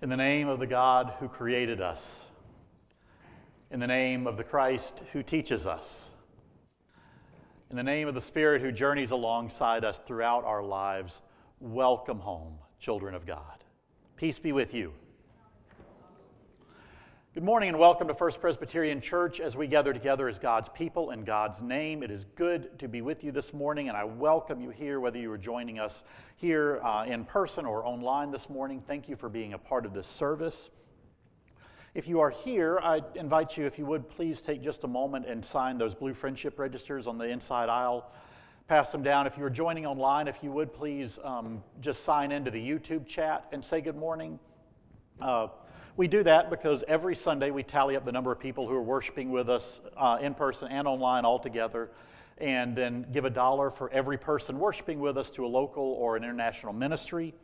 In the name of the God who created us, in the name of the Christ who teaches us, in the name of the Spirit who journeys alongside us throughout our lives, welcome home, children of God. Peace be with you. Good morning and welcome to First Presbyterian Church as we gather together as God's people in God's name. It is good to be with you this morning, and I welcome you here, whether you are joining us here in person or online this morning. Thank you for being a part of this service. If you are here, I invite you, if you would, please take just a moment and sign those blue friendship registers on the inside aisle. Pass them down. If you are joining online, if you would, please just sign into the YouTube chat and say good morning. We do that because every Sunday we tally up the number of people who are worshiping with us in person and online all together, and then give $1 for every person worshiping with us to a local or an international ministry.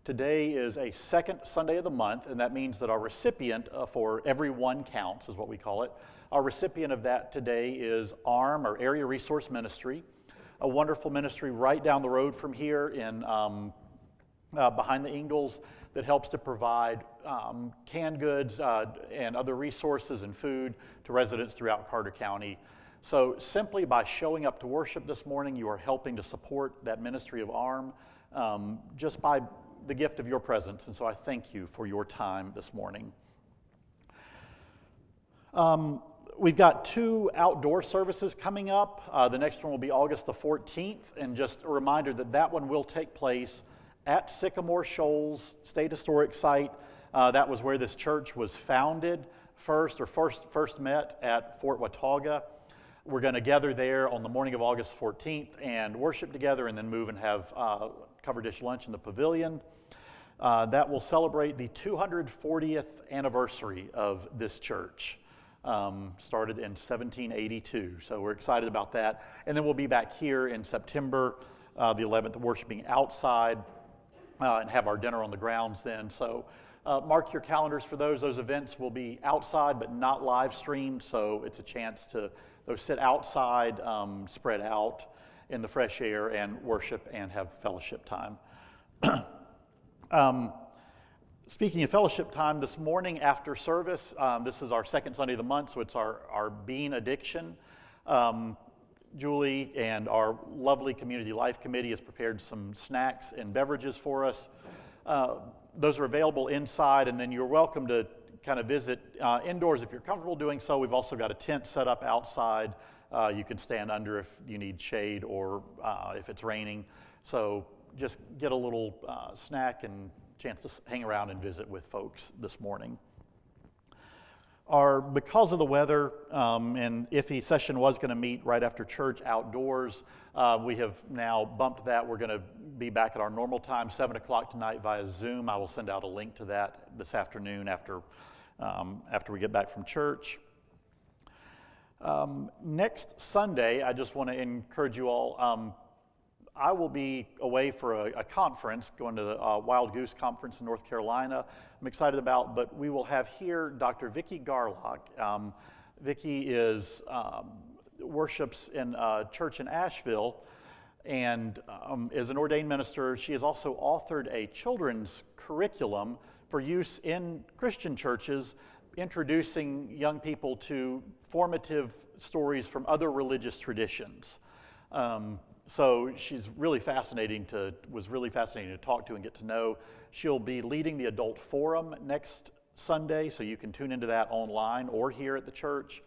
Today is a second Sunday of the month, and that means that our recipient for Every One Counts is what we call it. Our recipient of that today is ARM, or Area Resource Ministry, a wonderful ministry right down the road from here in behind the Ingalls that helps to provide canned goods and other resources and food to residents throughout Carter County. So simply by showing up to worship this morning, you are helping to support that ministry of ARM just by the gift of your presence. And so I thank you for your time this morning. We've got 2 outdoor services coming up. The next one will be August the 14th, and just a reminder that that one will take place at Sycamore Shoals State Historic Site. That was where this church was founded first met at Fort Watauga. We're going to gather there on the morning of August 14th and worship together, and then move and have cover dish lunch in the pavilion. That will celebrate the 240th anniversary of this church. Started in 1782, so we're excited about that. And then we'll be back here in September the 11th, worshiping outside and have our dinner on the grounds then. So mark your calendars for those. Those events will be outside but not live streamed, so it's a chance to sit outside, spread out in the fresh air and worship and have fellowship time. Speaking of fellowship time, this morning after service, this is our second Sunday of the month, so it's our Bean Addiction. Julie and our lovely Community Life Committee has prepared some snacks and beverages for us. Those are available inside, and then you're welcome to kind of visit indoors if you're comfortable doing so. We've also got a tent set up outside. You can stand under if you need shade or if it's raining. So just get a little snack and chance to hang around and visit with folks this morning. Because of the weather and iffy session was going to meet right after church outdoors, we have now bumped that. We're going to be back at our normal time, 7 o'clock tonight via Zoom. I will send out a link to that this afternoon after we get back from church. Next Sunday, I just want to encourage you all. I will be away for a conference, going to the Wild Goose Conference in North Carolina. I'm excited about, but we will have here Dr. Vicki Garlock. Vicki worships in a church in Asheville and is an ordained minister. She has also authored a children's curriculum for use in Christian churches, introducing young people to formative stories from other religious traditions. So she's was really fascinating to talk to and get to know. She'll be leading the adult forum next Sunday, so you can tune into that online or here at the church.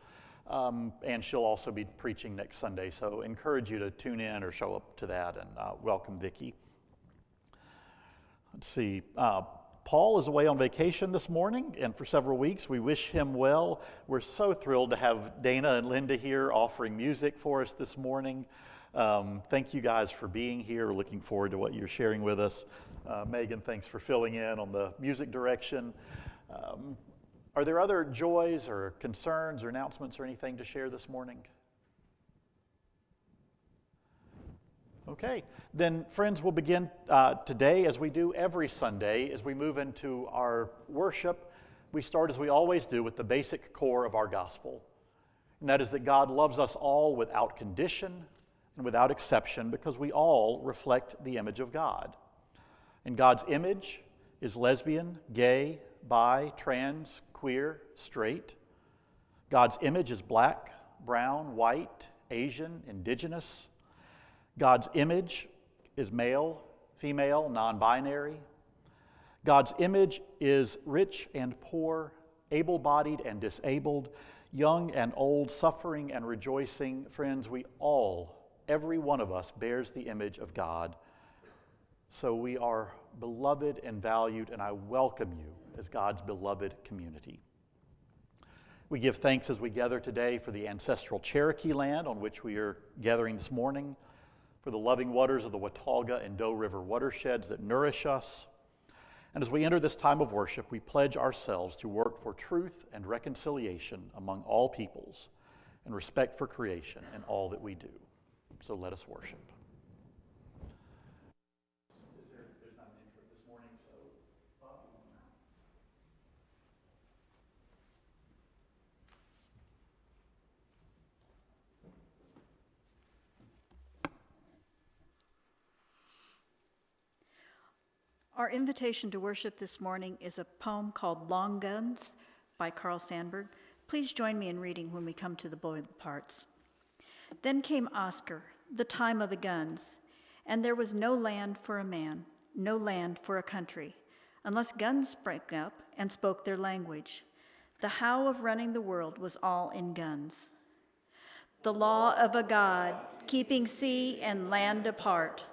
And she'll also be preaching next Sunday, so encourage you to tune in or show up to that, and welcome Vicki. Let's see. Paul is away on vacation this morning and for several weeks. We wish him well. We're so thrilled to have Dana and Linda here offering music for us this morning. Thank you guys for being here. We're looking forward to what you're sharing with us. Megan, thanks for filling in on the music direction. Are there other joys or concerns or announcements or anything to share this morning? Okay, then friends, we'll begin today as we do every Sunday. As we move into our worship, we start as we always do with the basic core of our gospel. And that is that God loves us all without condition and without exception, because we all reflect the image of God. And God's image is lesbian, gay, bi, trans, queer, straight. God's image is black, brown, white, Asian, indigenous. God's image is male, female, non-binary. God's image is rich and poor, able-bodied and disabled, young and old, suffering and rejoicing. Friends, we all, every one of us, bears the image of God. So we are beloved and valued, and I welcome you as God's beloved community. We give thanks as we gather today for the ancestral Cherokee land on which we are gathering this morning, for the loving waters of the Watauga and Doe River watersheds that nourish us. And as we enter this time of worship, we pledge ourselves to work for truth and reconciliation among all peoples and respect for creation in all that we do. So let us worship. There's not an intro this morning, so Bob, you want to... Our invitation to worship this morning is a poem called Long Guns by Carl Sandburg. Please join me in reading when we come to the boiled parts. Then came Oscar, the time of the guns, and there was no land for a man, no land for a country, unless guns sprang up and spoke their language. The how of running the world was all in guns. The law of a God, keeping sea and land apart.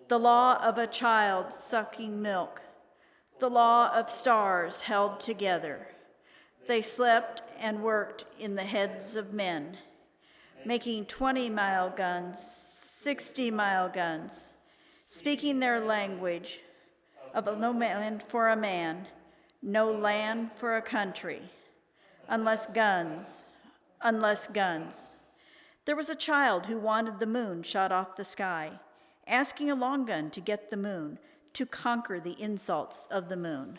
The law of a child sucking milk. The law of stars held together. They slept and worked in the heads of men, making 20-mile guns, 60-mile guns, speaking their language of no land for a man, no land for a country, unless guns, unless guns. There was a child who wanted the moon shot off the sky, asking a long gun to get the moon, to conquer the insults of the moon,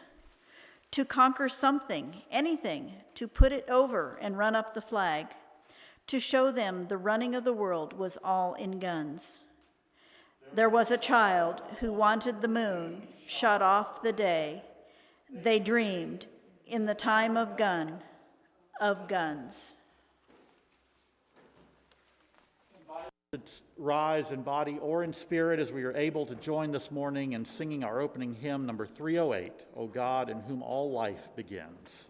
to conquer something, anything, to put it over and run up the flag, to show them the running of the world was all in guns. There was a child who wanted the moon shot off the day they dreamed in the time of guns. Rise in body or in spirit as we are able to join this morning in singing our opening hymn, number 308, O God, in whom all life begins.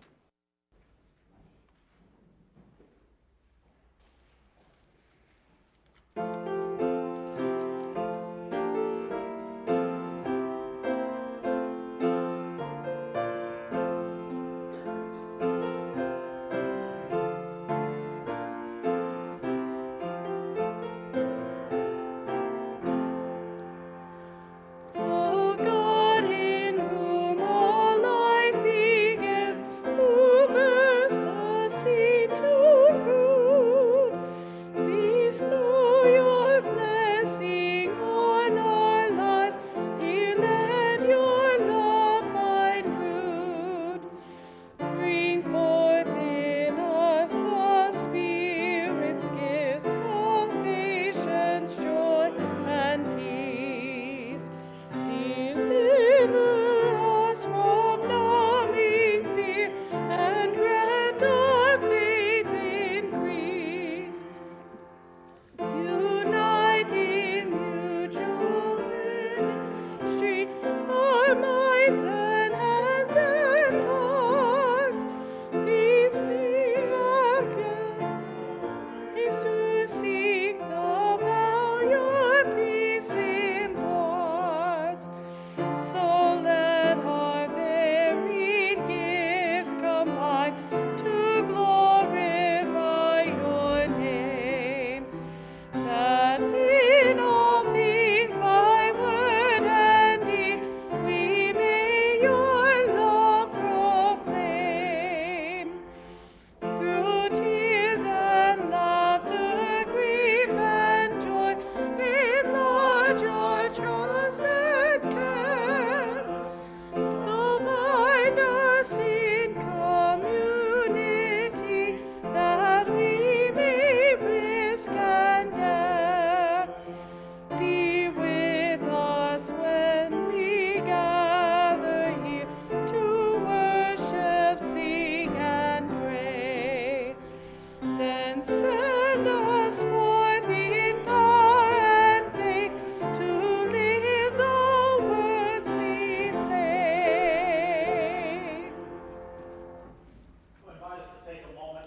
O God, in whom all life begins,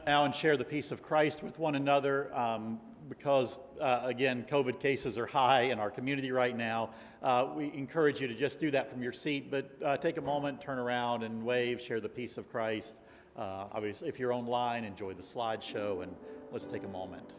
now and share the peace of Christ with one another because, again, COVID cases are high in our community right now. We encourage you to just do that from your seat, but take a moment, turn around and wave, share the peace of Christ. Obviously, if you're online, enjoy the slideshow, and let's take a moment.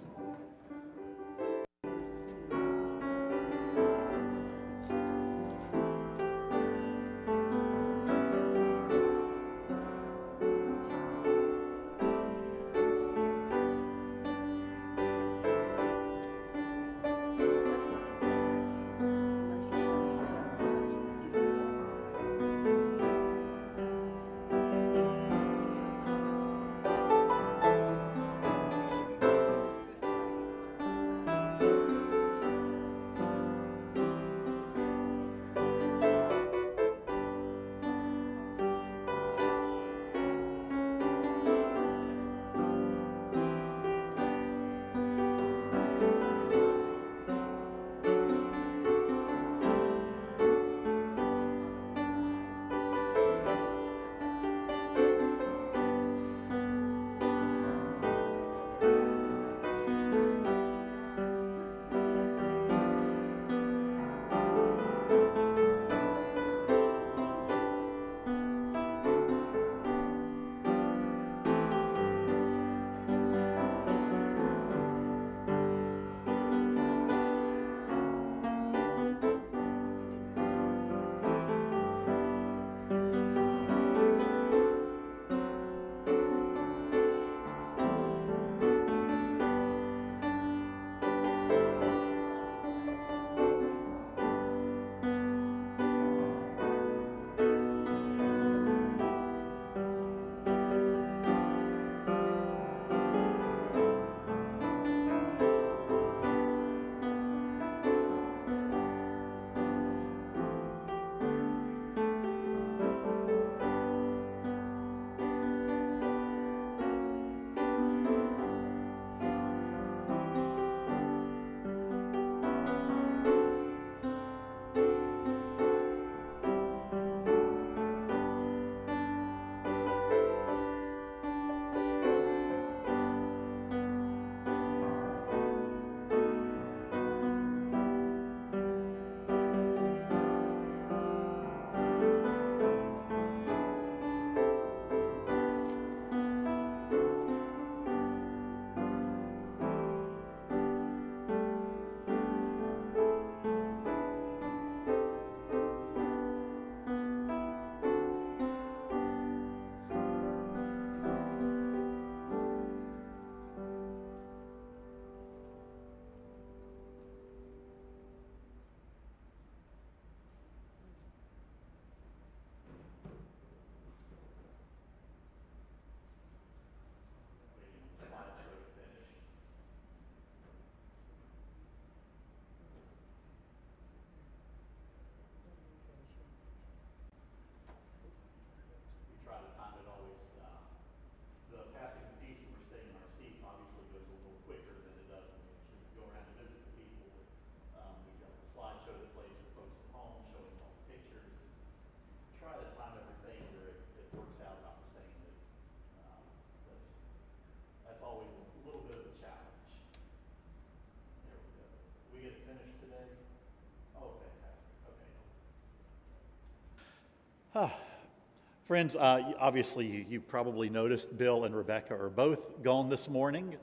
Friends, obviously you probably noticed Bill and Rebecca are both gone this morning,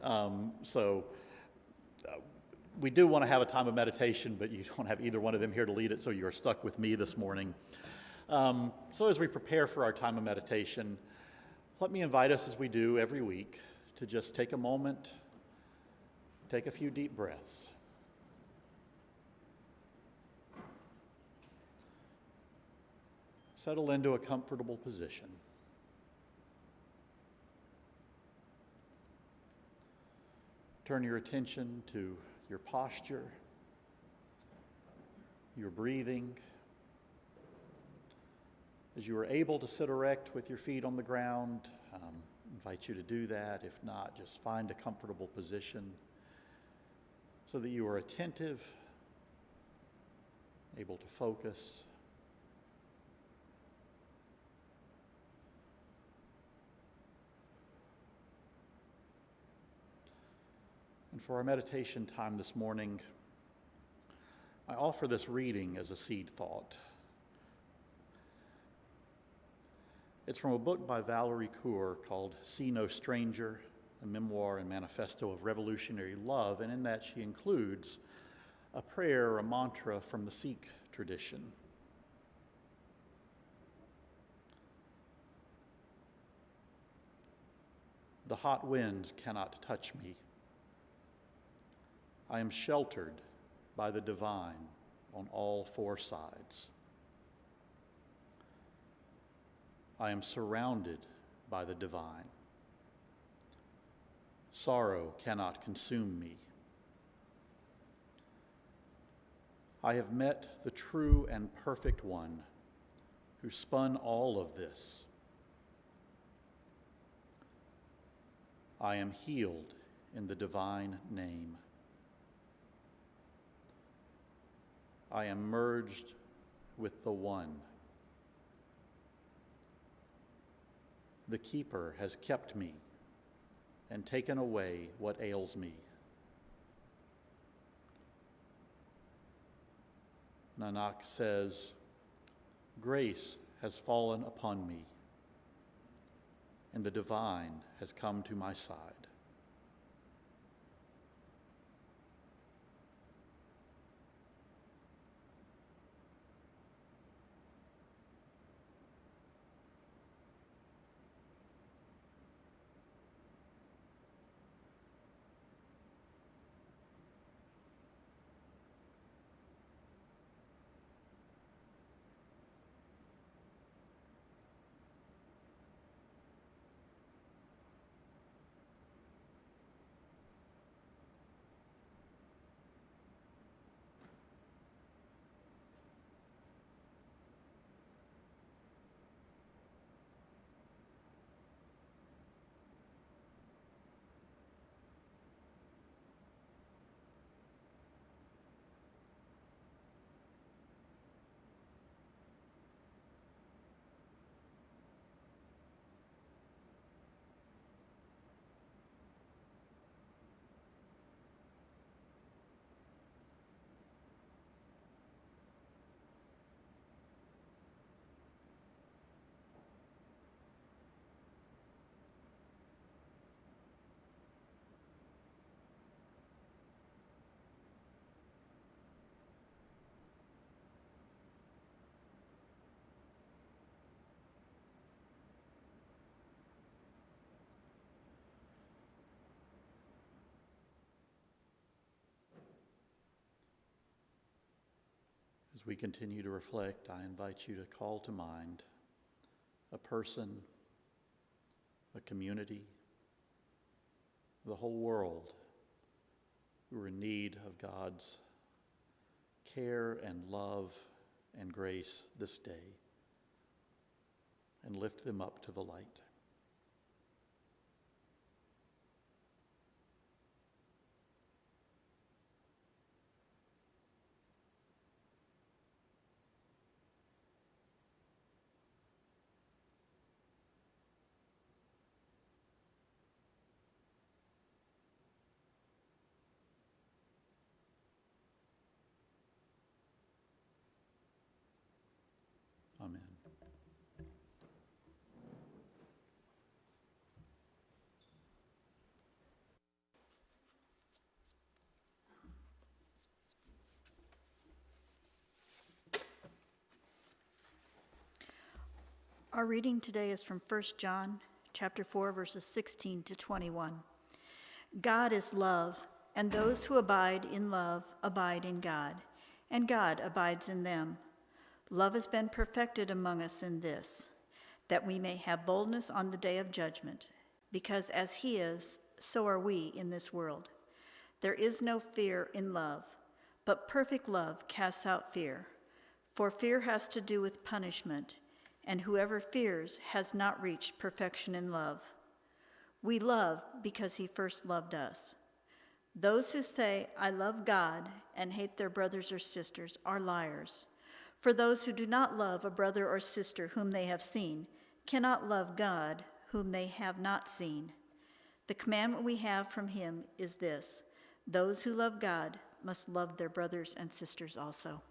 so we do want to have a time of meditation, but you don't have either one of them here to lead it, so you're stuck with me this morning. So as we prepare for our time of meditation, let me invite us, as we do every week, to just take a moment, take a few deep breaths. Settle into a comfortable position. Turn your attention to your posture, your breathing. As you are able to sit erect with your feet on the ground, invite you to do that. If not, just find a comfortable position so that you are attentive, able to focus. And for our meditation time this morning, I offer this reading as a seed thought. It's from a book by Valerie Kaur called See No Stranger, a memoir and manifesto of revolutionary love, and in that she includes a prayer or a mantra from the Sikh tradition. The hot winds cannot touch me. I am sheltered by the divine on all four sides. I am surrounded by the divine. Sorrow cannot consume me. I have met the true and perfect one who spun all of this. I am healed in the divine name. I am merged with the one. The keeper has kept me and taken away what ails me. Nanak says, grace has fallen upon me, and the divine has come to my side. As we continue to reflect, I invite you to call to mind a person, a community, the whole world who are in need of God's care and love and grace this day, and lift them up to the light. Amen. Our reading today is from 1 John chapter 4, verses 16 to 21. God is love, and those who abide in love abide in God, and God abides in them. Love has been perfected among us in this, that we may have boldness on the day of judgment, because as he is, so are we in this world. There is no fear in love, but perfect love casts out fear, for fear has to do with punishment, and whoever fears has not reached perfection in love. We love because he first loved us. Those who say, I love God, and hate their brothers or sisters are liars. For those who do not love a brother or sister whom they have seen cannot love God whom they have not seen. The commandment we have from him is this, Those who love God must love their brothers and sisters also.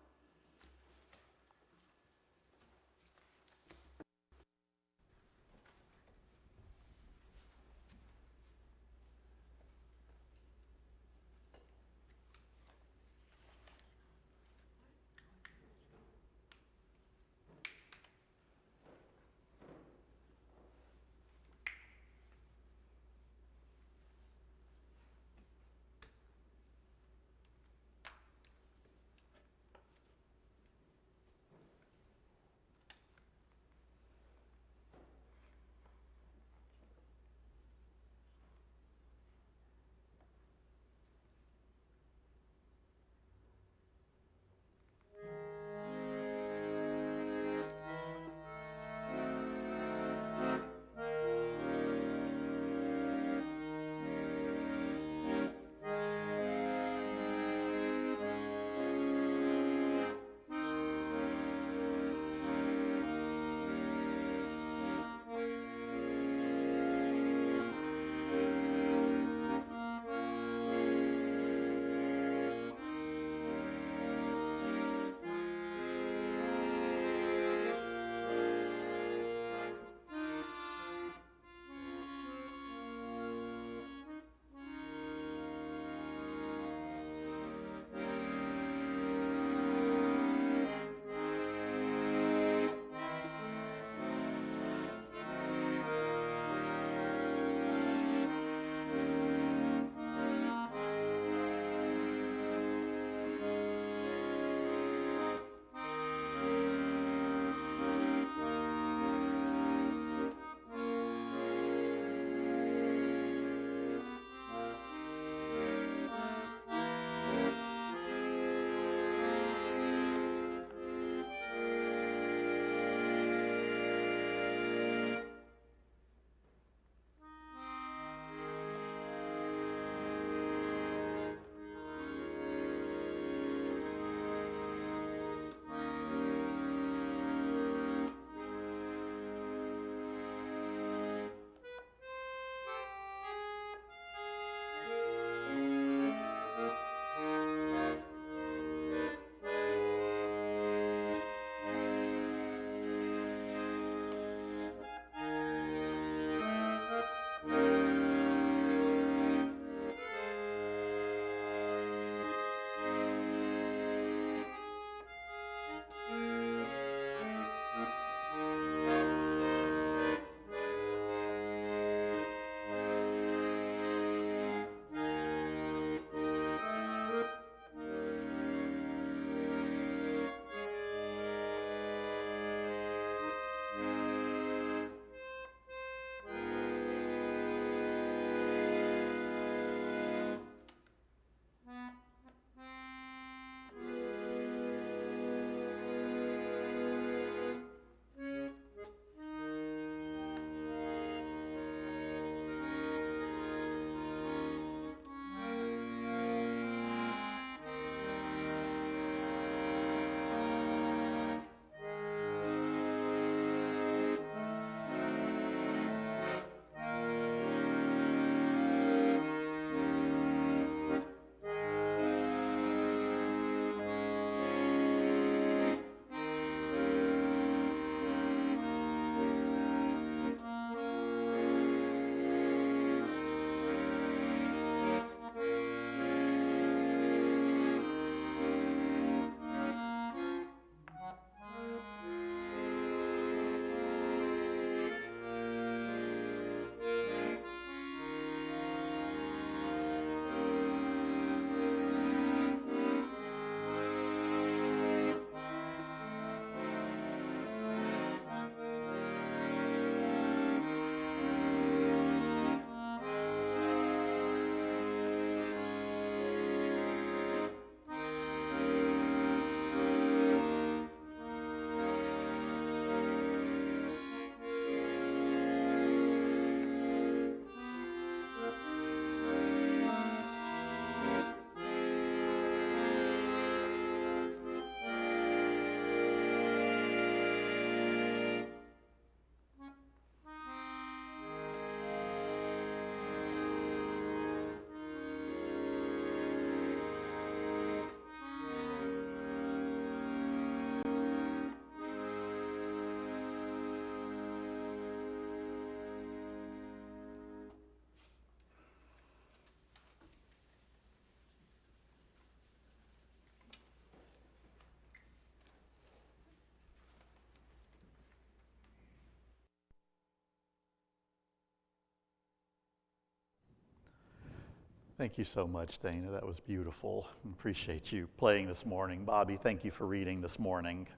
Thank you so much, Dana. That was beautiful. Appreciate you playing this morning. Bobby, thank you for reading this morning.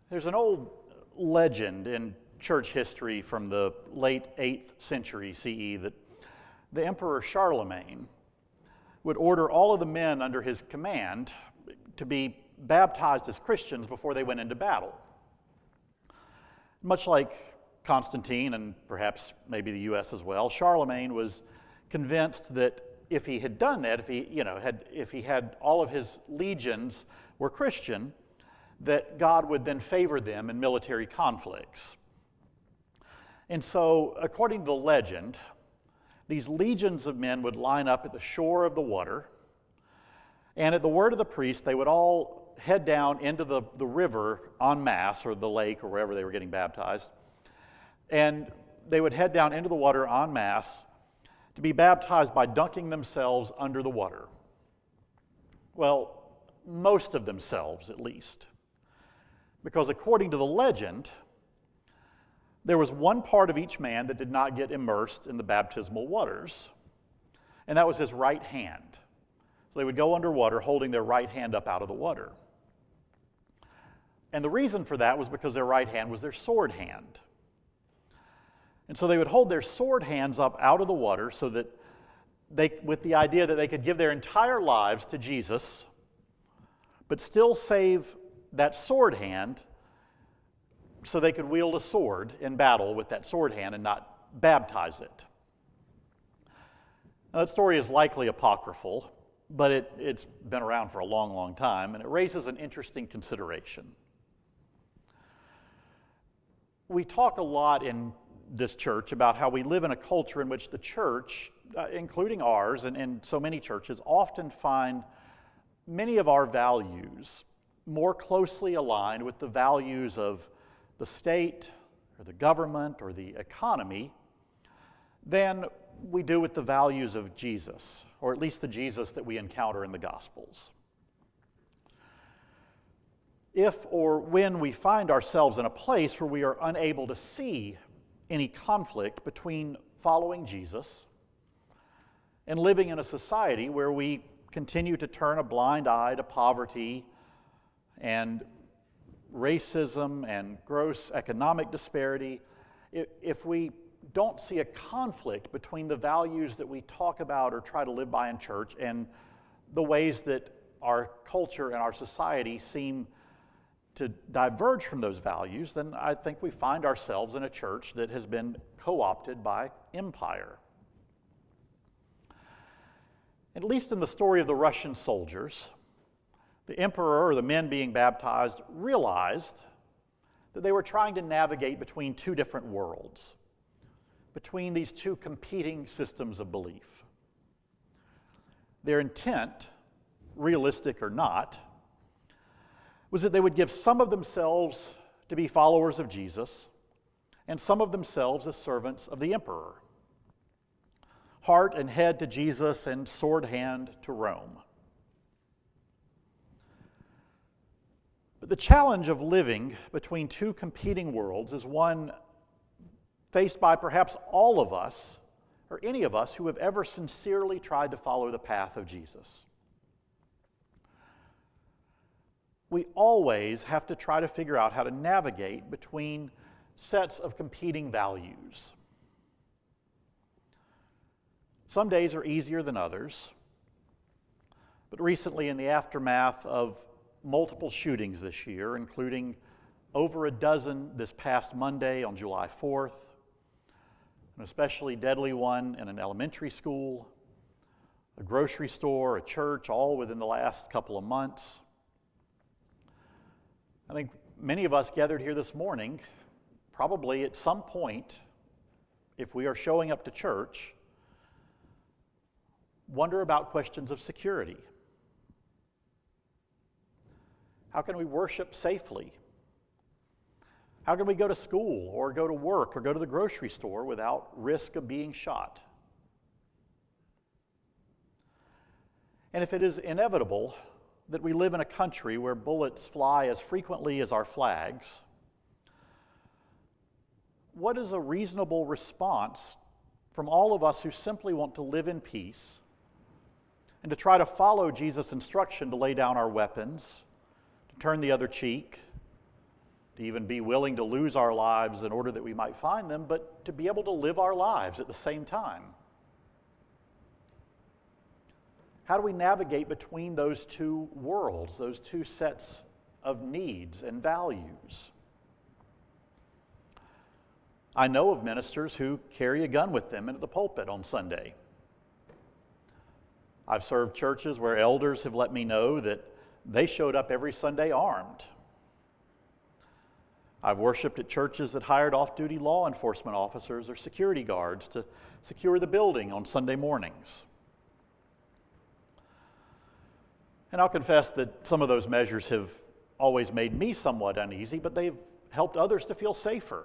There's an old legend in church history from the late 8th century CE that the Emperor Charlemagne would order all of the men under his command to be baptized as Christians before they went into battle. Much like Constantine, and perhaps maybe the U.S. as well, Charlemagne was convinced that if he had done that, if he had all of his legions were Christian, that God would then favor them in military conflicts. And so, according to the legend, these legions of men would line up at the shore of the water, and at the word of the priest, they would all head down into the river en masse, or the lake, or wherever they were getting baptized, and they would head down into the water en masse to be baptized by dunking themselves under the water. Well, most of themselves, at least. Because according to the legend, there was one part of each man that did not get immersed in the baptismal waters, and that was his right hand. So they would go underwater holding their right hand up out of the water. And the reason for that was because their right hand was their sword hand. And so they would hold their sword hands up out of the water so that with the idea that they could give their entire lives to Jesus, but still save that sword hand so they could wield a sword in battle with that sword hand and not baptize it. Now, that story is likely apocryphal, but it's been around for a long, long time, and it raises an interesting consideration. We talk a lot in this church about how we live in a culture in which the church, including ours and so many churches, often find many of our values more closely aligned with the values of the state or the government or the economy than we do with the values of Jesus, or at least the Jesus that we encounter in the Gospels. If or when we find ourselves in a place where we are unable to see any conflict between following Jesus and living in a society where we continue to turn a blind eye to poverty and racism and gross economic disparity, if we don't see a conflict between the values that we talk about or try to live by in church and the ways that our culture and our society seem to diverge from those values, then I think we find ourselves in a church that has been co-opted by empire. At least in the story of the Russian soldiers, the emperor or the men being baptized realized that they were trying to navigate between two different worlds, between these two competing systems of belief. Their intent, realistic or not, was that they would give some of themselves to be followers of Jesus and some of themselves as servants of the emperor. Heart and head to Jesus and sword hand to Rome. But the challenge of living between two competing worlds is one faced by perhaps all of us, or any of us who have ever sincerely tried to follow the path of Jesus. We always have to try to figure out how to navigate between sets of competing values. Some days are easier than others, but recently in the aftermath of multiple shootings this year, including over a dozen this past Monday on July 4th, an especially deadly one in an elementary school, a grocery store, a church, all within the last couple of months. I think many of us gathered here this morning, probably at some point, if we are showing up to church, wonder about questions of security. How can we worship safely? How can we go to school or go to work or go to the grocery store without risk of being shot? And if it is inevitable that we live in a country where bullets fly as frequently as our flags, what is a reasonable response from all of us who simply want to live in peace and to try to follow Jesus' instruction to lay down our weapons, to turn the other cheek, to even be willing to lose our lives in order that we might find them, but to be able to live our lives at the same time. How do we navigate between those two worlds, those two sets of needs and values? I know of ministers who carry a gun with them into the pulpit on Sunday. I've served churches where elders have let me know that they showed up every Sunday armed. I've worshiped at churches that hired off-duty law enforcement officers or security guards to secure the building on Sunday mornings. And I'll confess that some of those measures have always made me somewhat uneasy, but they've helped others to feel safer.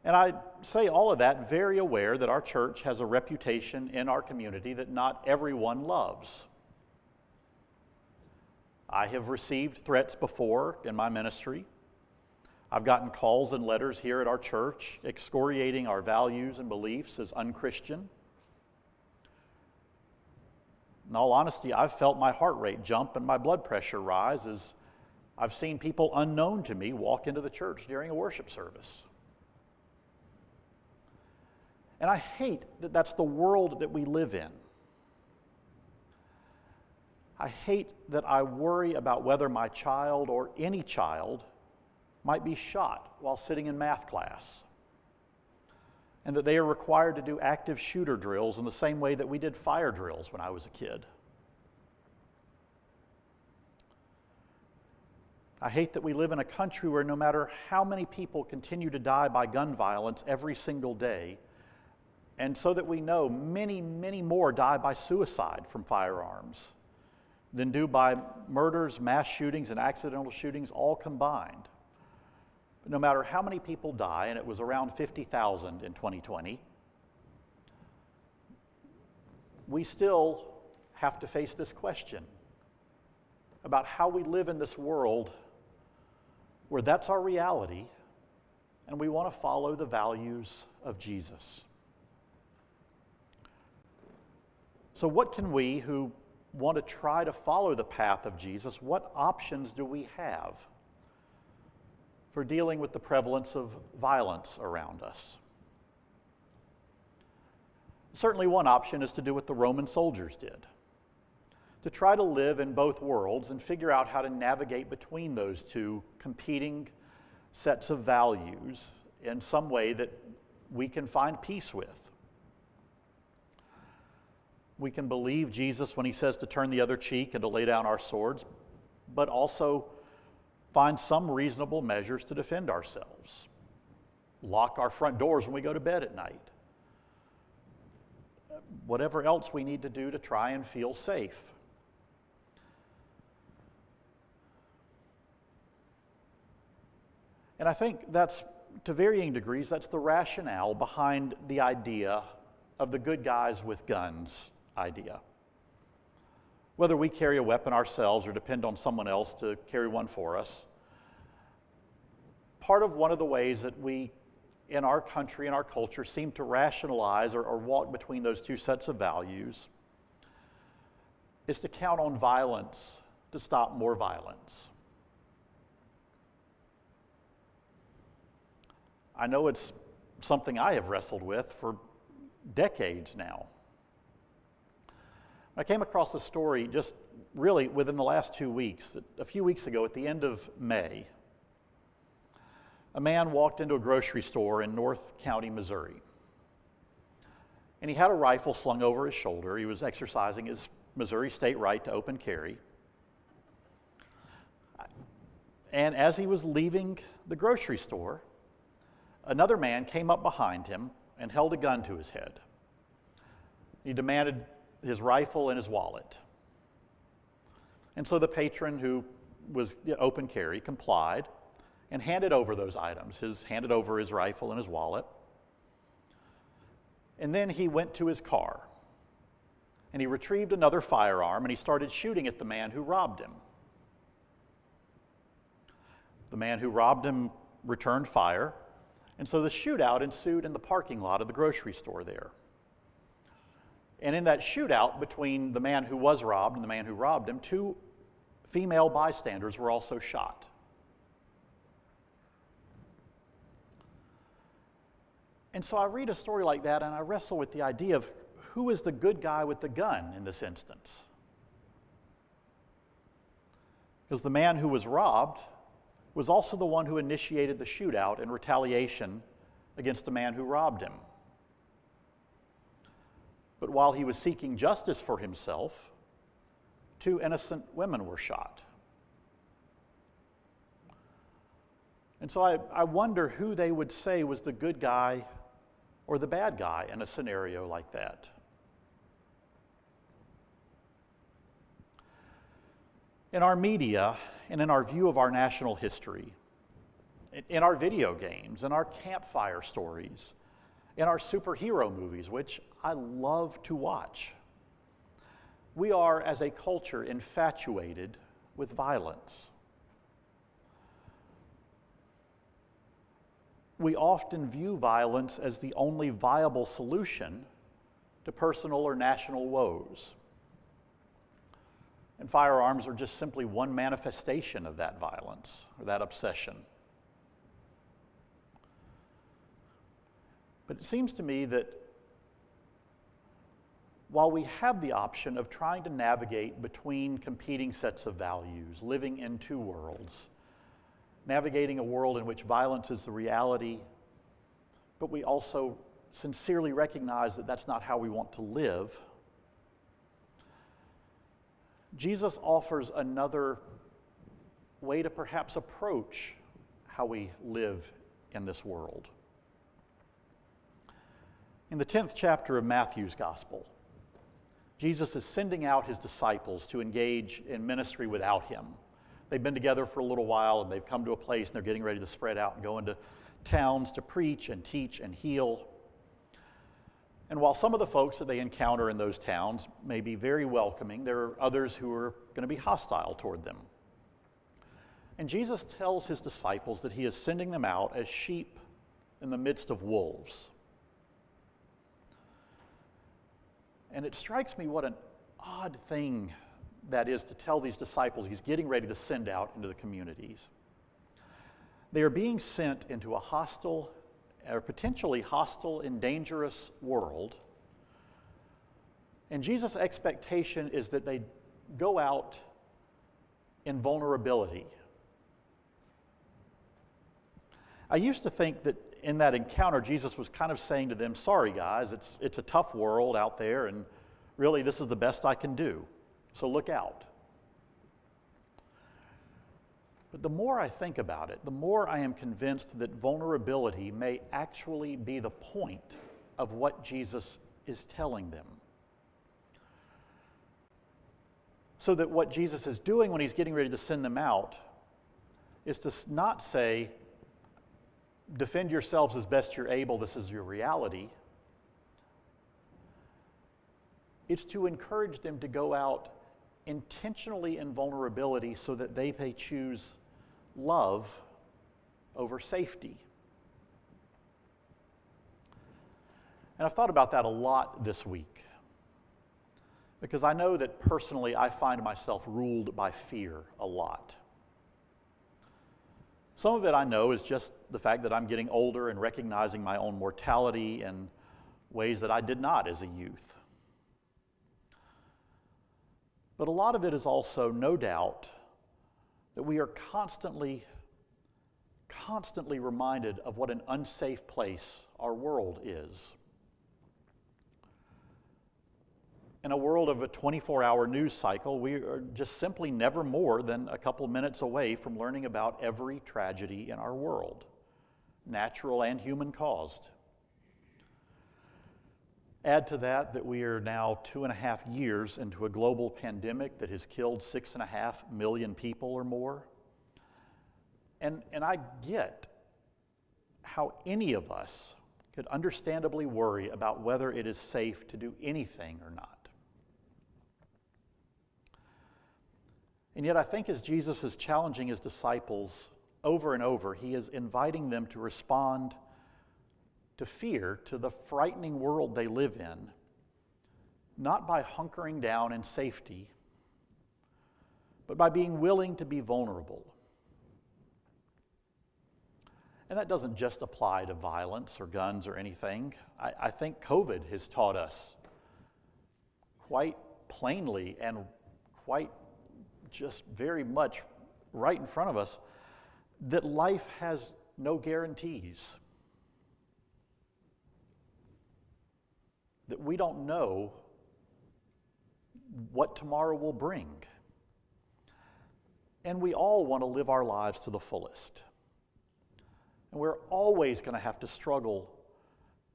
And I say all of that very aware that our church has a reputation in our community that not everyone loves. I have received threats before in my ministry. I've gotten calls and letters here at our church excoriating our values and beliefs as unchristian. In all honesty, I've felt my heart rate jump and my blood pressure rise as I've seen people unknown to me walk into the church during a worship service. And I hate that that's the world that we live in. I hate that I worry about whether my child or any child might be shot while sitting in math class, and that they are required to do active shooter drills in the same way that we did fire drills when I was a kid. I hate that we live in a country where no matter how many people continue to die by gun violence every single day, and so that we know many, many more die by suicide from firearms than do by murders, mass shootings, and accidental shootings all combined. But no matter how many people die, and it was around 50,000 in 2020, we still have to face this question about how we live in this world where that's our reality, and we want to follow the values of Jesus. So what can we who want to try to follow the path of Jesus, what options do we have for dealing with the prevalence of violence around us? Certainly one option is to do what the Roman soldiers did, to try to live in both worlds and figure out how to navigate between those two competing sets of values in some way that we can find peace with. We can believe Jesus when he says to turn the other cheek and to lay down our swords, but also find some reasonable measures to defend ourselves. Lock our front doors when we go to bed at night. Whatever else we need to do to try and feel safe. And I think that's, to varying degrees, that's the rationale behind the idea of the good guys with guns idea. Whether we carry a weapon ourselves or depend on someone else to carry one for us, part of one of the ways that we, in our country and our culture, seem to rationalize or walk between those two sets of values is to count on violence to stop more violence. I know it's something I have wrestled with for decades now. I came across a story just really within the last 2 weeks. A few weeks ago, at the end of May, a man walked into a grocery store in North County, Missouri. And he had a rifle slung over his shoulder. He was exercising his Missouri state right to open carry. And as he was leaving the grocery store, another man came up behind him and held a gun to his head. He demanded his rifle and his wallet. And so the patron, who was open carry, complied and handed over those items. Handed over his rifle and his wallet. And then he went to his car and he retrieved another firearm and he started shooting at the man who robbed him. The man who robbed him returned fire, And so the shootout ensued in the parking lot of the grocery store there. And in that shootout between the man who was robbed and the man who robbed him, 2 female bystanders were also shot. And so I read a story like that and I wrestle with the idea of who is the good guy with the gun in this instance? Because the man who was robbed was also the one who initiated the shootout in retaliation against the man who robbed him. But while he was seeking justice for himself, 2 innocent women were shot. And so I wonder who they would say was the good guy or the bad guy in a scenario like that. In our media and in our view of our national history, in our video games, in our campfire stories, in our superhero movies, which I love to watch, we are, as a culture, infatuated with violence. We often view violence as the only viable solution to personal or national woes. And firearms are just simply one manifestation of that violence or that obsession. But it seems to me that while we have the option of trying to navigate between competing sets of values, living in 2 worlds, navigating a world in which violence is the reality, but we also sincerely recognize that that's not how we want to live, Jesus offers another way to perhaps approach how we live in this world. In the 10th chapter of Matthew's Gospel, Jesus is sending out his disciples to engage in ministry without him. They've been together for a little while and they've come to a place and they're getting ready to spread out and go into towns to preach and teach and heal. And while some of the folks that they encounter in those towns may be very welcoming, there are others who are going to be hostile toward them. And Jesus tells his disciples that he is sending them out as sheep in the midst of wolves. And it strikes me what an odd thing that is to tell these disciples he's getting ready to send out into the communities. They are being sent into a hostile, or potentially hostile and dangerous world. And Jesus' expectation is that they go out in vulnerability. I used to think that in that encounter, Jesus was kind of saying to them, sorry guys, it's a tough world out there, and really this is the best I can do, so look out. But the more I think about it, the more I am convinced that vulnerability may actually be the point of what Jesus is telling them. So that what Jesus is doing when he's getting ready to send them out is to not say, defend yourselves as best you're able, this is your reality. It's to encourage them to go out intentionally in vulnerability so that they may choose love over safety. And I've thought about that a lot this week because I know that personally I find myself ruled by fear a lot. Some of it I know is just the fact that I'm getting older and recognizing my own mortality in ways that I did not as a youth. But a lot of it is also, no doubt, that we are constantly reminded of what an unsafe place our world is. In a world of a 24-hour news cycle, we are just simply never more than a couple minutes away from learning about every tragedy in our world, natural and human caused. Add to that we are now 2.5 years into a global pandemic that has killed 6.5 million people or more. And I get how any of us could understandably worry about whether it is safe to do anything or not. And yet I think as Jesus is challenging his disciples over and over, he is inviting them to respond to fear, to the frightening world they live in, not by hunkering down in safety, but by being willing to be vulnerable. And that doesn't just apply to violence or guns or anything. I think COVID has taught us quite plainly and quite just very much right in front of us that life has no guarantees. That we don't know what tomorrow will bring. And we all want to live our lives to the fullest. And we're always going to have to struggle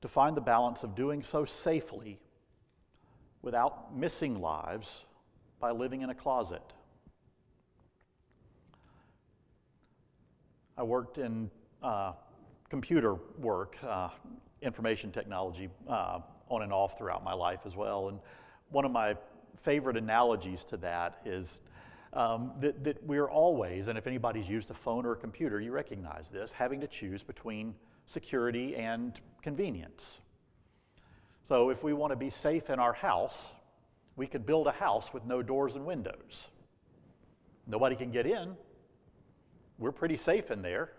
to find the balance of doing so safely without missing lives by living in a closet. I worked in computer work, information technology, on and off throughout my life as well. And one of my favorite analogies to that is that we're always, and if anybody's used a phone or a computer, you recognize this, having to choose between security and convenience. So if we want to be safe in our house, we could build a house with no doors and windows. Nobody can get in. We're pretty safe in there.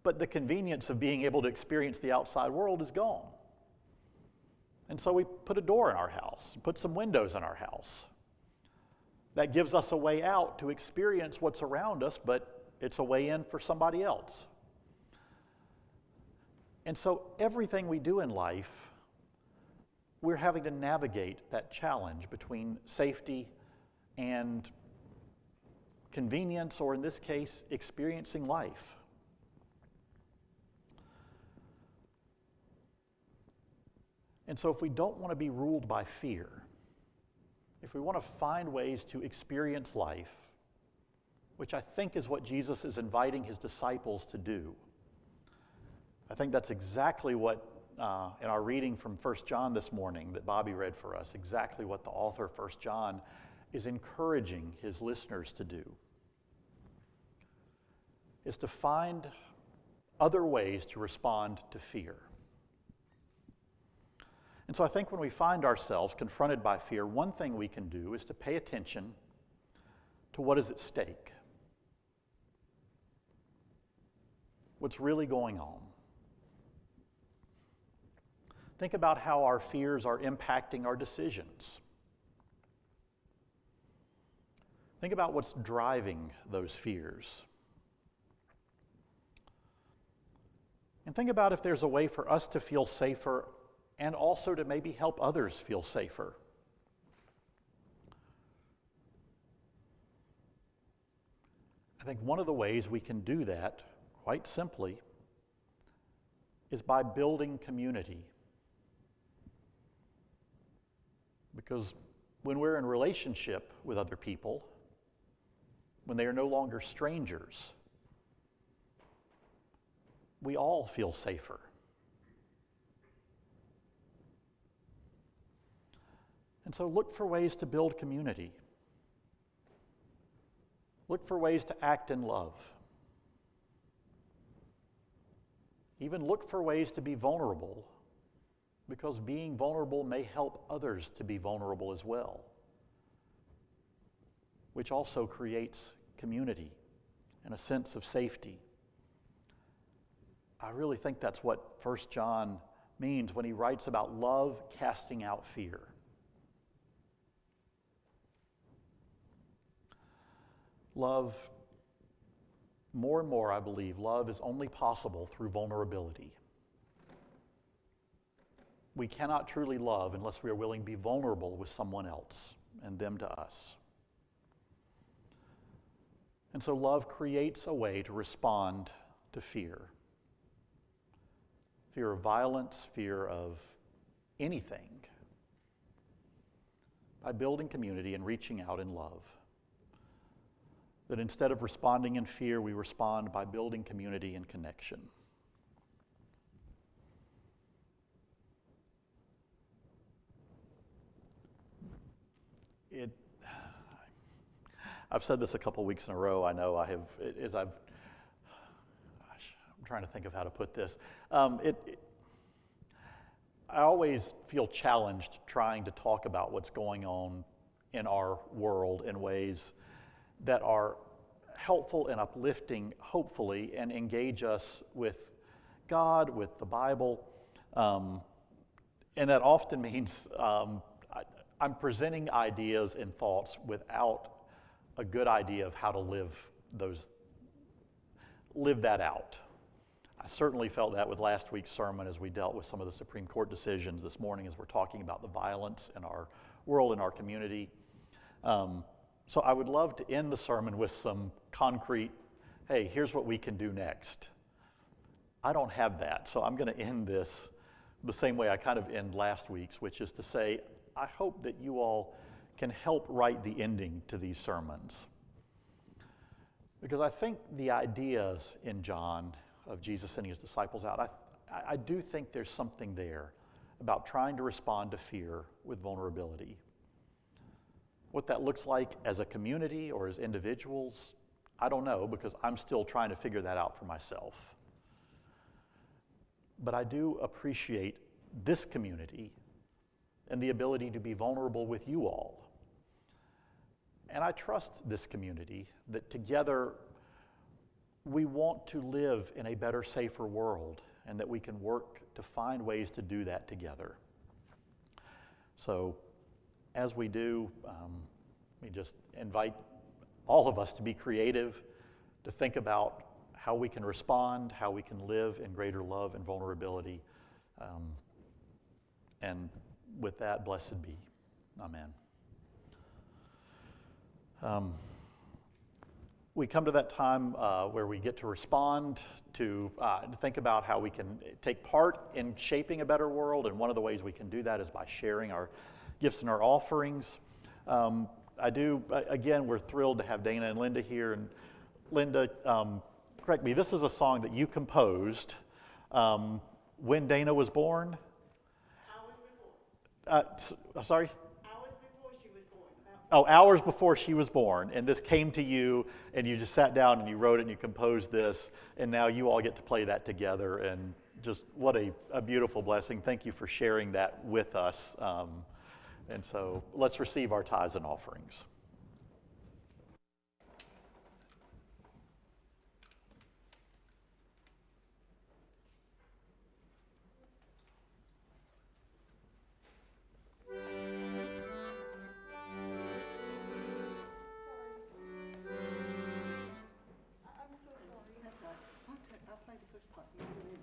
But the convenience of being able to experience the outside world is gone. And so we put a door in our house, put some windows in our house. That gives us a way out to experience what's around us, but it's a way in for somebody else. And so everything we do in life, we're having to navigate that challenge between safety and convenience, or in this case, experiencing life. And so if we don't want to be ruled by fear, if we want to find ways to experience life, which I think is what Jesus is inviting his disciples to do, I think that's exactly what, in our reading from 1 John this morning that Bobby read for us, exactly what the author of 1 John is encouraging his listeners to do, is to find other ways to respond to fear. And so I think when we find ourselves confronted by fear, one thing we can do is to pay attention to what is at stake. What's really going on. Think about how our fears are impacting our decisions. Think about what's driving those fears. And think about if there's a way for us to feel safer and also to maybe help others feel safer. I think one of the ways we can do that, quite simply, is by building community. Because when we're in relationship with other people, when they are no longer strangers, we all feel safer. And so look for ways to build community. Look for ways to act in love. Even look for ways to be vulnerable, because being vulnerable may help others to be vulnerable as well, which also creates community and a sense of safety. I really think that's what 1 John means when he writes about love casting out fear. Love, more and more, I believe, love is only possible through vulnerability. We cannot truly love unless we are willing to be vulnerable with someone else and them to us. And so love creates a way to respond to fear. Fear of violence, fear of anything, by building community and reaching out in love. That instead of responding in fear, we respond by building community and connection. I've said this a couple weeks in a row. I know I have, I'm trying to think of how to put this. I always feel challenged trying to talk about what's going on in our world in ways that are helpful and uplifting, hopefully, and engage us with God, with the Bible. And that often means I'm presenting ideas and thoughts without a good idea of how to live that out. I certainly felt that with last week's sermon as we dealt with some of the Supreme Court decisions this morning as we're talking about the violence in our world, in our community. So I would love to end the sermon with some concrete, hey, here's what we can do next. I don't have that, so I'm going to end this the same way I kind of end last week's, which is to say, I hope that you all can help write the ending to these sermons. Because I think the ideas in John of Jesus sending his disciples out, I do think there's something there about trying to respond to fear with vulnerability. What that looks like as a community or as individuals, I don't know, because I'm still trying to figure that out for myself. But I do appreciate this community and the ability to be vulnerable with you all. And I trust this community that together we want to live in a better, safer world, and that we can work to find ways to do that together. So as we do, we just invite all of us to be creative, to think about how we can respond, how we can live in greater love and vulnerability. And with that, blessed be. Amen. We come to that time where we get to respond, to think about how we can take part in shaping a better world, and one of the ways we can do that is by sharing our gifts and our offerings. Again, we're thrilled to have Dana and Linda here. And Linda, correct me, this is a song that you composed when Dana was born? Hours before. Sorry? Hours before she was born. Oh, hours before she was born. And this came to you, and you just sat down and you wrote it and you composed this, and now you all get to play that together. And just what a beautiful blessing. Thank you for sharing that with us. And so let's receive our tithes and offerings. I'll play the first part. You do it.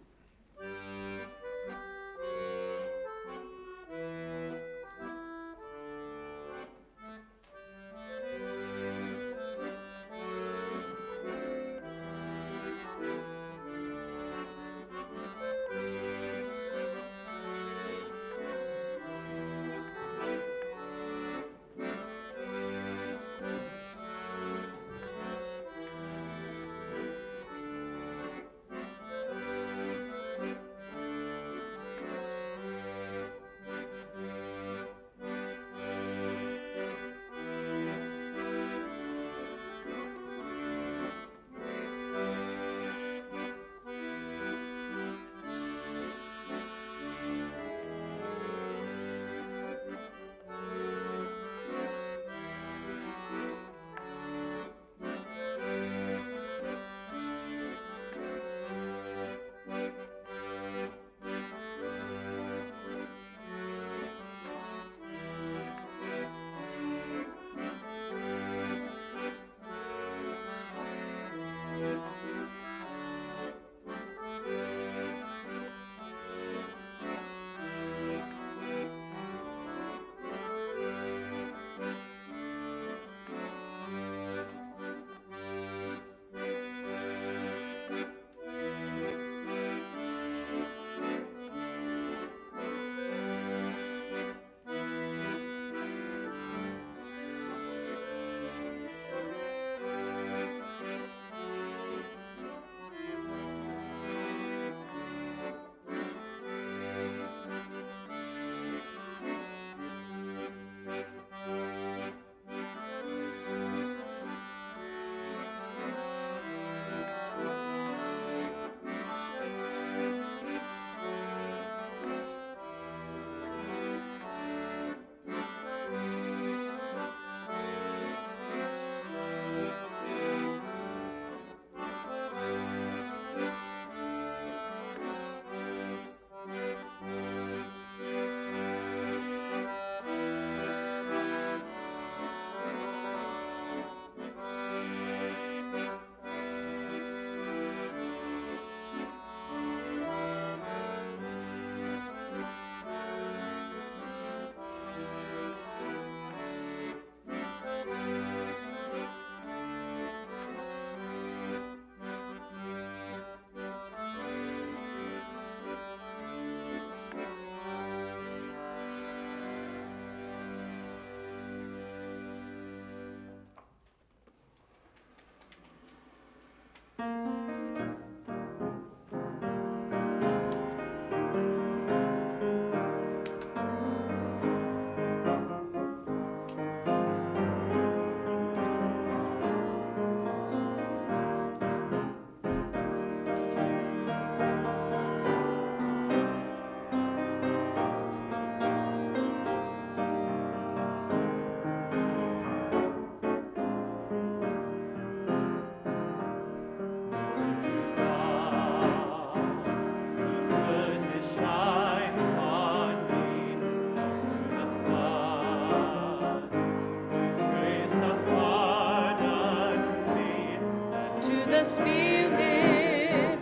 The Spirit,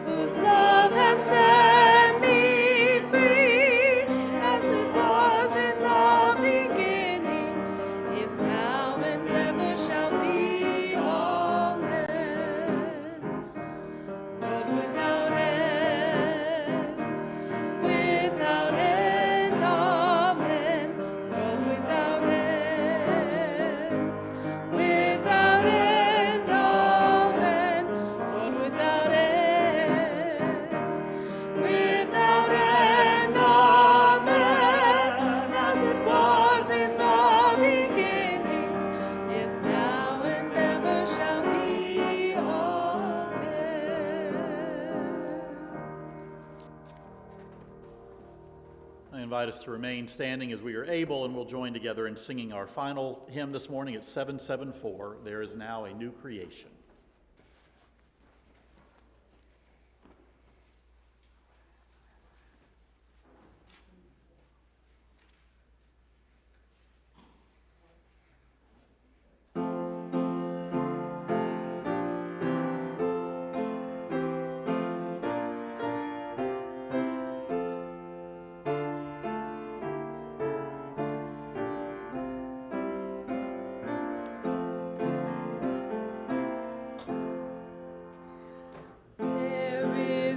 whose love has set me free, as it was in the beginning, is now and ever shall be. Amen. World without end, without end. Amen. World without end, without end. Without end, amen, as it was in the beginning, is now and ever shall be, amen. I invite us to remain standing as we are able, and we'll join together in singing our final hymn this morning at 774, There Is Now a New Creation.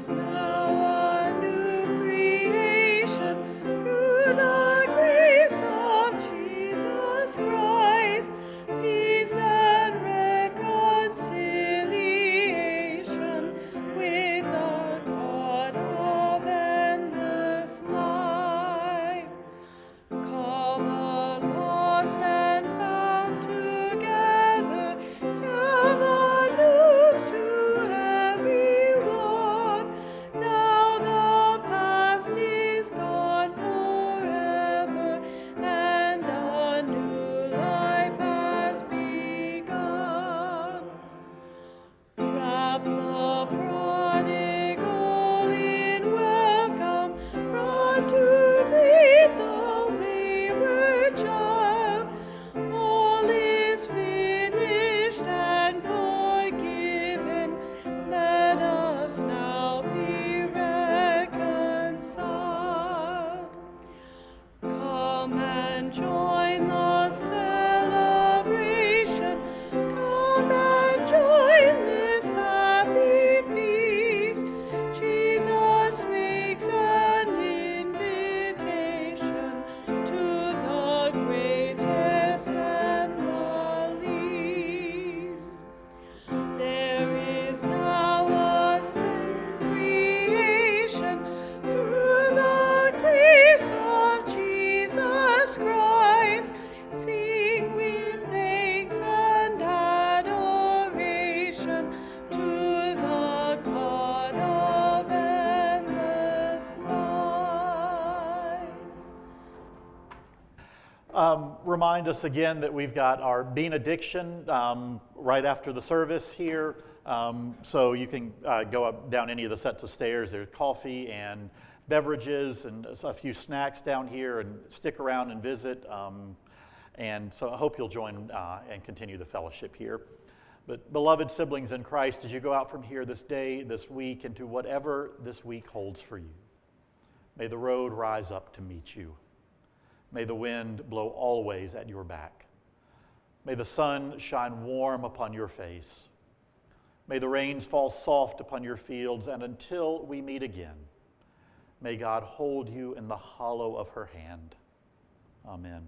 Now a new creation through the grace of Jesus Christ, peace and reconciliation with the God of endless life. Call the lost and found together, tell the news to everyone. Now the past is gone forever, and a new life has begun. Wrap the prodigal in welcome, run to greet the wayward child. All is finished and forgiven, let us now be reconciled. Come and join the celebration, come and join this happy feast. Jesus makes an invitation to the greatest and the least. There is now a new creation through the grace of Jesus Christ. Sing with thanks and adoration to the God of endless life. Remind us again that we've got our benediction right after the service here. So you can go up down any of the sets of stairs. There's coffee and beverages and a few snacks down here, and stick around and visit. And so I hope you'll join and continue the fellowship here. But beloved siblings in Christ, as you go out from here this day, this week, into whatever this week holds for you, may the road rise up to meet you. May the wind blow always at your back. May the sun shine warm upon your face. May the rains fall soft upon your fields, and until we meet again, may God hold you in the hollow of her hand. Amen.